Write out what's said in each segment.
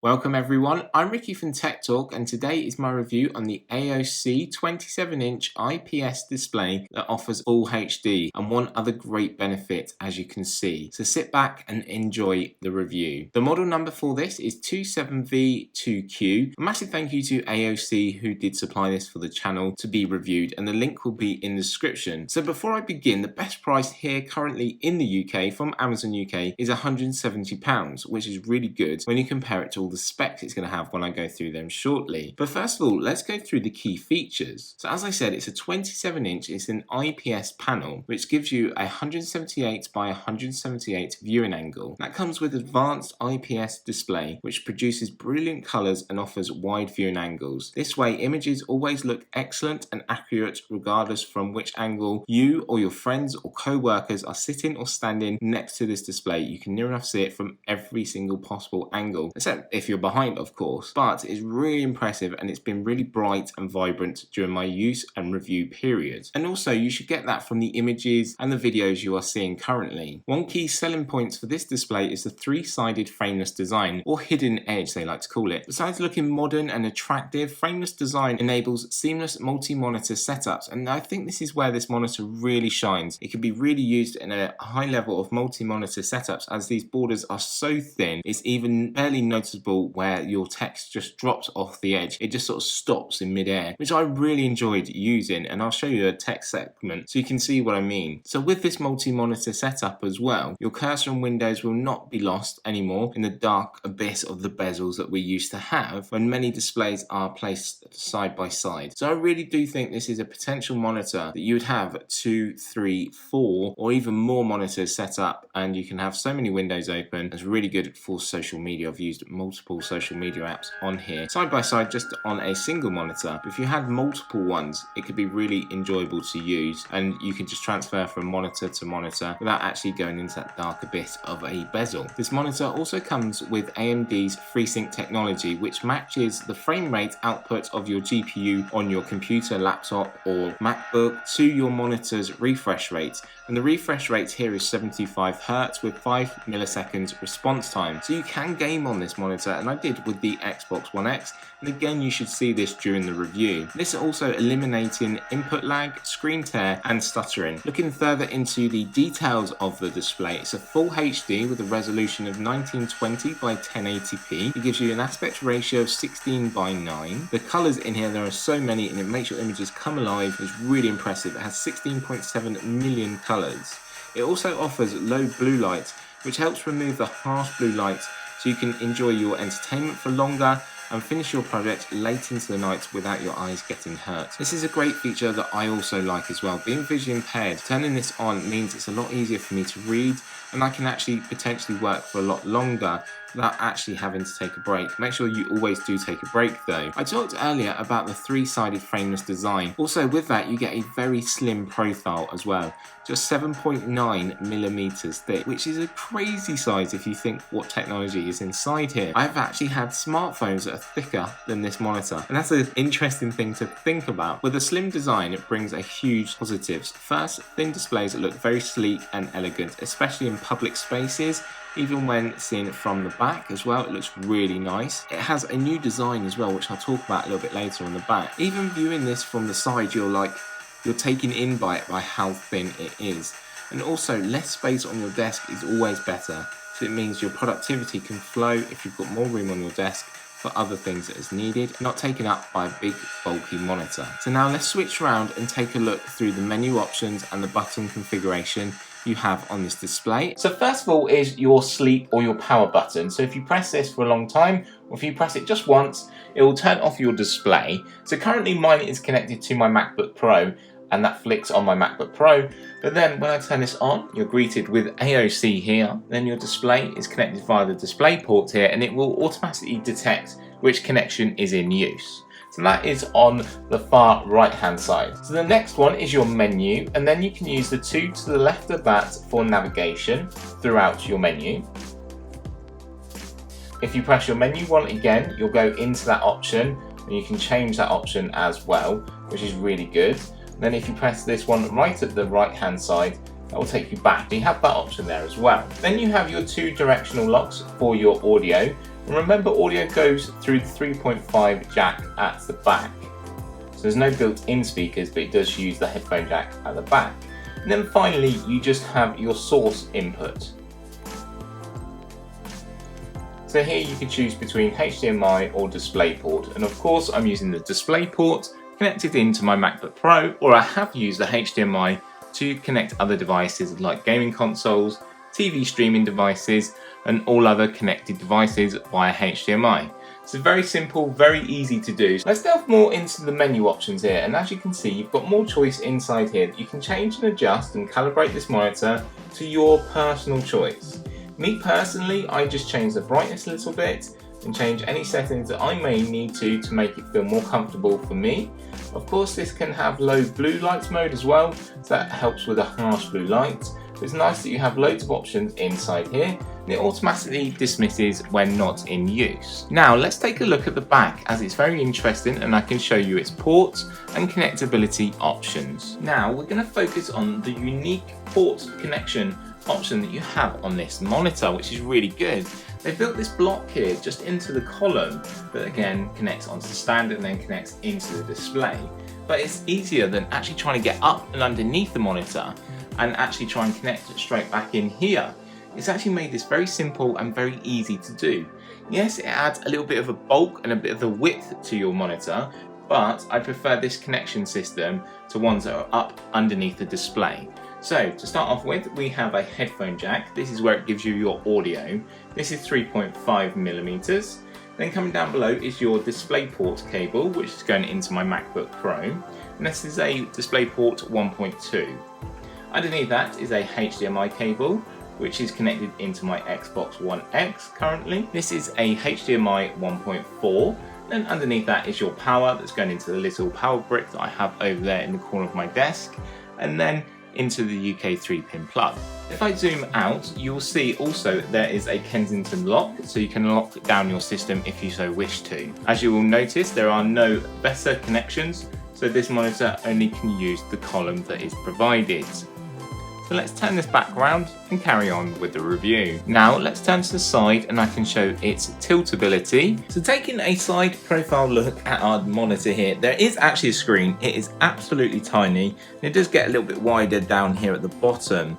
Welcome everyone, I'm Ricky from Tech Talk and today is my review on the AOC 27-inch IPS display that offers full HD and one other great benefit as you can see. So sit back and enjoy the review. The model number for this is 27V2Q. A massive thank you to AOC who did supply this for the channel to be reviewed and the link will be in the description. So before I begin, the best price here currently in the UK from Amazon UK is £170, which is really good when you compare it to all the specs it's going to have when I go through them shortly. But first of all, let's go through the key features. So as I said, it's a 27-inch, it's an IPS panel, which gives you a 178 by 178 viewing angle. That comes with advanced IPS display, which produces brilliant colors and offers wide viewing angles. This way, images always look excellent and accurate regardless from which angle you or your friends or co-workers are sitting or standing next to this display. You can near enough see it from every single possible angle, except if you're behind, of course. But it's really impressive and it's been really bright and vibrant during my use and review period. And also you should get that from the images and the videos you are seeing currently. One key selling point for this display is the three-sided frameless design, or hidden edge they like to call it. Besides looking modern and attractive, frameless design enables seamless multi-monitor setups, and I think this is where this monitor really shines. It can be really used in a high level of multi-monitor setups as these borders are so thin it's even barely noticeable where your text just drops off the edge. It just sort of stops in mid-air, which I really enjoyed using, and I'll show you a text segment so you can see what I mean. So with this multi-monitor setup as well, your cursor and windows will not be lost anymore in the dark abyss of the bezels that we used to have when many displays are placed side by side. So I really do think this is a potential monitor that you would have 2, 3, 4 or even more monitors set up, and you can have so many windows open. It's really good for social media. I've used multiple social media apps on here side by side just on a single monitor. But if you had multiple ones, it could be really enjoyable to use, and you can just transfer from monitor to monitor without actually going into that darker bit of a bezel. This monitor also comes with AMD's FreeSync technology, which matches the frame rate output of your GPU on your computer, laptop or MacBook to your monitor's refresh rate. And the refresh rate here is 75 Hz with 5 milliseconds response time. So you can game on this monitor, and I did with the Xbox One X, and again you should see this during the review. This is also eliminating input lag, screen tear and stuttering. Looking further into the details of the display, it's a full HD with a resolution of 1920 by 1080p. It gives you an aspect ratio of 16 by 9. The colours in here, there are so many, and it makes your images come alive. It's really impressive. It has 16.7 million colours. It also offers low blue light, which helps remove the harsh blue light so you can enjoy your entertainment for longer and finish your project late into the night without your eyes getting hurt. This is a great feature that I also like as well. Being visually impaired, turning this on means it's a lot easier for me to read, and I can actually potentially work for a lot longer without actually having to take a break. Make sure you always do take a break though. I talked earlier about the three-sided frameless design. Also with that you get a very slim profile as well, just 7.9 millimeters thick, which is a crazy size if you think what technology is inside here. I've actually had smartphones that are thicker than this monitor, and that's an interesting thing to think about. With a slim design, it brings a huge positives. First, thin displays that look very sleek and elegant, especially in public spaces. Even when seen from the back as well, it looks really nice. It has a new design as well, which I'll talk about a little bit later on the back. Even viewing this from the side, you're taken in by it, by how thin it is. And also, less space on your desk is always better. So it means your productivity can flow if you've got more room on your desk for other things that is needed, not taken up by a big bulky monitor. So now let's switch around and take a look through the menu options and the button configuration you have on this display. So first of all is your sleep or your power button. So if you press this for a long time, or if you press it just once, it will turn off your display. So currently mine is connected to my MacBook Pro, and that flicks on my MacBook Pro. But then when I turn this on, you're greeted with AOC here. Then your display is connected via the display port here, and it will automatically detect which connection is in use. So that is on the far right hand side. So the next one is your menu, and then you can use the two to the left of that for navigation throughout your menu. If you press your menu one again, you'll go into that option, and you can change that option as well, which is really good. And then if you press this one right at the right hand side, that will take you back. You have that option there as well. Then you have your 2 directional locks for your audio. And remember, audio goes through the 3.5 jack at the back. So there's no built-in speakers, but it does use the headphone jack at the back. And then finally, you just have your source input. So here you can choose between HDMI or DisplayPort. And of course, I'm using the DisplayPort connected into my MacBook Pro, or I have used the HDMI to connect other devices like gaming consoles, TV streaming devices, and all other connected devices via HDMI. So very simple, very easy to do. Let's delve more into the menu options here, and as you can see, you've got more choice inside here that you can change and adjust and calibrate this monitor to your personal choice. Me personally, I just change the brightness a little bit and change any settings that I may need to make it feel more comfortable for me. Of course, this can have low blue light mode as well, so that helps with a harsh blue light. It's nice that you have loads of options inside here, and it automatically dismisses when not in use. Now let's take a look at the back, as it's very interesting and I can show you its ports and connectability options. Now we're going to focus on the unique port connection option that you have on this monitor, which is really good. They built this block here just into the column that again connects onto the stand and then connects into the display. But it's easier than actually trying to get up and underneath the monitor and actually try and connect it straight back in here. It's actually made this very simple and very easy to do. Yes, it adds a little bit of a bulk and a bit of a width to your monitor, but I prefer this connection system to ones that are up underneath the display. So to start off with, we have a headphone jack. This is where it gives you your audio. This is 3.5mm. Then coming down below is your DisplayPort cable, which is going into my MacBook Pro. And this is a DisplayPort 1.2. Underneath that is a HDMI cable, which is connected into my Xbox One X currently. This is a HDMI 1.4. Then underneath that is your power that's going into the little power brick that I have over there in the corner of my desk. And then into the UK 3-pin plug. If I zoom out, you'll see also there is a Kensington lock, so you can lock down your system if you so wish to. As you will notice, there are no better connections, so this monitor only can use the column that is provided. So let's turn this back around and carry on with the review. Now let's turn to the side and I can show its tiltability. So taking a side profile look at our monitor here, there is actually a screen. It is absolutely tiny. It does get a little bit wider down here at the bottom,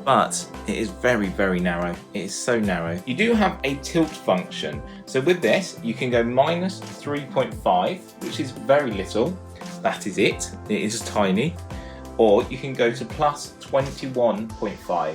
but it is very, very narrow. It is so narrow. You do have a tilt function. So with this, you can go minus 3.5, which is very little. That is it. It is tiny. Or you can go to plus 21.5,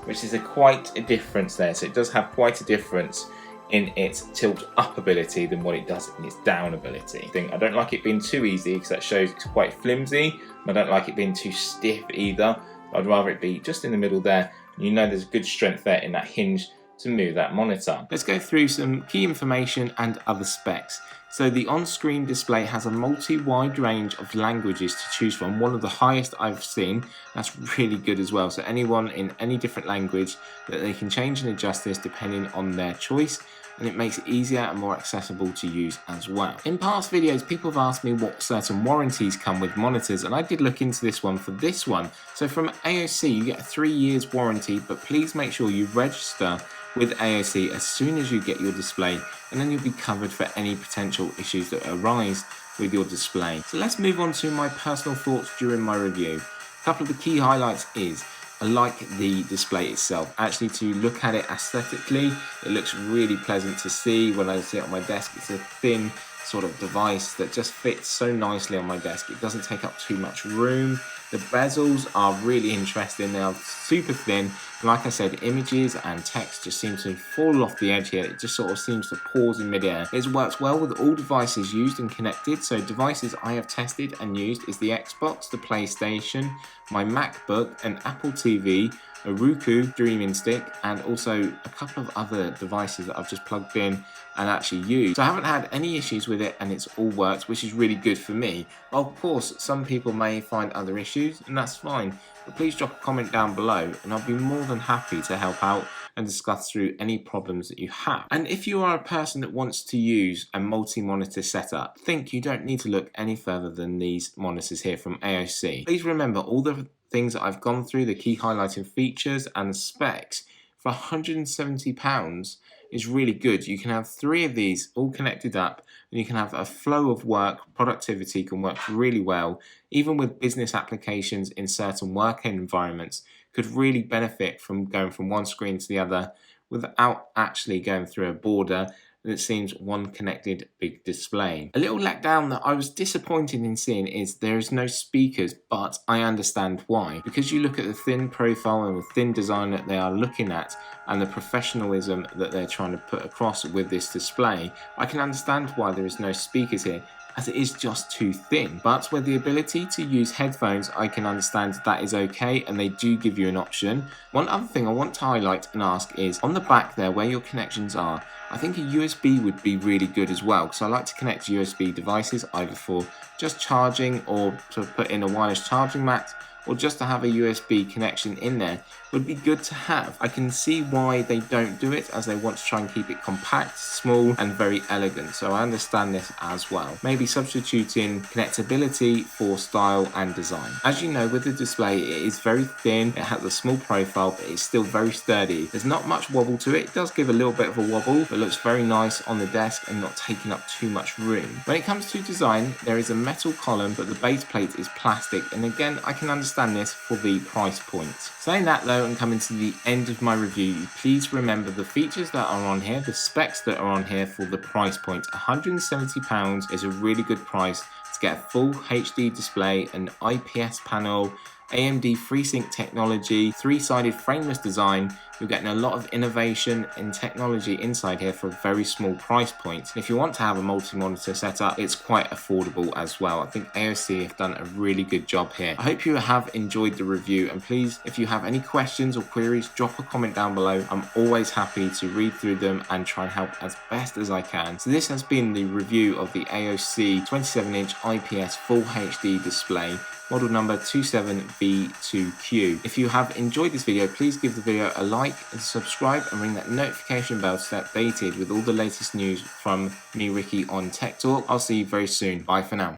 which is quite a difference there. So it does have quite a difference in its tilt up ability than what it does in its down ability. I don't like it being too easy because that shows it's quite flimsy. I don't like it being too stiff either. I'd rather it be just in the middle there. You know there's good strength there in that hinge to move that monitor. Let's go through some key information and other specs. So the on-screen display has a multi-wide range of languages to choose from, one of the highest I've seen. That's really good as well. So anyone in any different language, that they can change and adjust this depending on their choice, and it makes it easier and more accessible to use as well. In past videos, people have asked me what certain warranties come with monitors, and I did look into this one for this one. So from AOC, you get a 3 years warranty, but please make sure you register with AOC as soon as you get your display, and then you'll be covered for any potential issues that arise with your display. So let's move on to my personal thoughts during my review. A couple of the key highlights is I like the display itself. Actually, to look at it aesthetically, it looks really pleasant to see. When I see it on my desk, it's a thin sort of device that just fits so nicely on my desk. It doesn't take up too much room. The bezels are really interesting. They are super thin. Like I said, images and text just seem to fall off the edge here. It just sort of seems to pause in midair. It works well with all devices used and connected. So devices I have tested and used is the Xbox, the PlayStation, my MacBook, an Apple TV, a Roku streaming stick, and also a couple of other devices that I've just plugged in and actually used. So I haven't had any issues with it, and it's all worked, which is really good for me. Of course, some people may find other issues, and that's fine. But please drop a comment down below, and I'll be more than happy to help out and discuss through any problems that you have. And if you are a person that wants to use a multi-monitor setup, think you don't need to look any further than these monitors here from AOC. Please remember all the things that I've gone through, the key highlighting features and the specs, for £170 is really good. You can have 3 of these all connected up, and you can have a flow of work. Productivity can work really well, even with business applications in certain working environments. Could really benefit from going from one screen to the other without actually going through a border. And it seems one connected big display. A little letdown that I was disappointed in seeing is there is no speakers, but I understand why. Because you look at the thin profile and the thin design that they are looking at and the professionalism that they're trying to put across with this display, I can understand why there is no speakers here, as it is just too thin. But with the ability to use headphones, I can understand that is okay, and they do give you an option. One other thing I want to highlight and ask is, on the back there where your connections are, I think a USB would be really good as well, because I like to connect USB devices either for just charging or to put in a wireless charging mat, or just to have a USB connection in there would be good to have. I can see why they don't do it, as they want to try and keep it compact, small and very elegant, so I understand this as well. Maybe substituting connectability for style and design. As you know, with the display, it is very thin, it has a small profile, but it's still very sturdy. There's not much wobble to it. It does give a little bit of a wobble, but looks very nice on the desk and not taking up too much room. When it comes to design, there is a metal column, but the base plate is plastic, and again, I can understand this for the price point. Saying that though, and coming to the end of my review, please remember the features that are on here, the specs that are on here for the price point. £170 is a really good price to get a full HD display, an IPS panel, AMD FreeSync technology, 3-sided frameless design. You're getting a lot of innovation and technology inside here for a very small price point. And if you want to have a multi-monitor setup, it's quite affordable as well. I think AOC have done a really good job here. I hope you have enjoyed the review, and please, if you have any questions or queries, drop a comment down below. I'm always happy to read through them and try and help as best as I can. So this has been the review of the AOC 27-inch IPS Full HD display, model number 27V2Q. If you have enjoyed this video, please give the video a like and subscribe, and ring that notification bell to stay updated with all the latest news from me, Ricky, on Tech Talk. I'll see you very soon. Bye for now.